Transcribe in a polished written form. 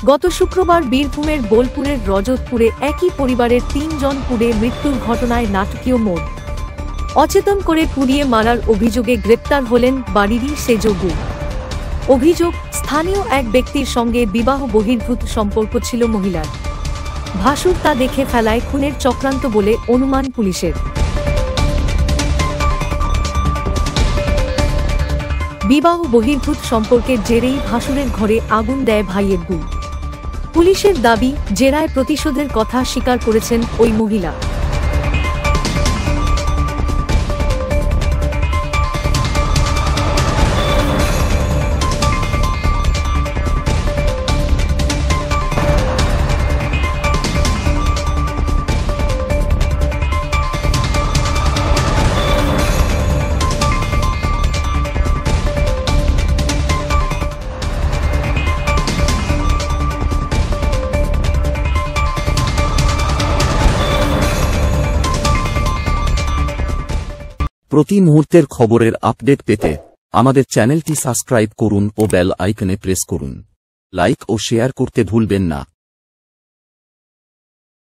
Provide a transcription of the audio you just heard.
গত শুক্রবার বীরভূমের বোলপুরের রজতপুরে একই পরিবারের ৩ জন পুড়ে মৃত্যুর ঘটনায় নাটকীয় মোড়। অচেতন করে পুড়িয়ে মারার অভিযোগে গ্রেপ্তার হলেন বাড়িরই সেজ গু। অভিযোগ, স্থানীয় এক ব্যক্তির সঙ্গে বিবাহ বহির্ভূত সম্পর্ক ছিল মহিলার। ভাসুর তা দেখে ফেলায় খুনের চক্রান্ত বলে অনুমান পুলিশের। বিবাহ বহির্ভূত সম্পর্কের জেরেই ভাসুরের ঘরে আগুন দেয় ভাইয়ের গু। পুলিশের দাবি, জেরায় প্রতিশোধের কথা স্বীকার করেছেন ওই মহিলা। প্রতি মুহূর্তের খবরের আপডেট পেতে আমাদের চ্যানেলটি সাবস্ক্রাইব করুন ও বেল আইকনে প্রেস করুন। লাইক ও শেয়ার করতে ভুলবেন না।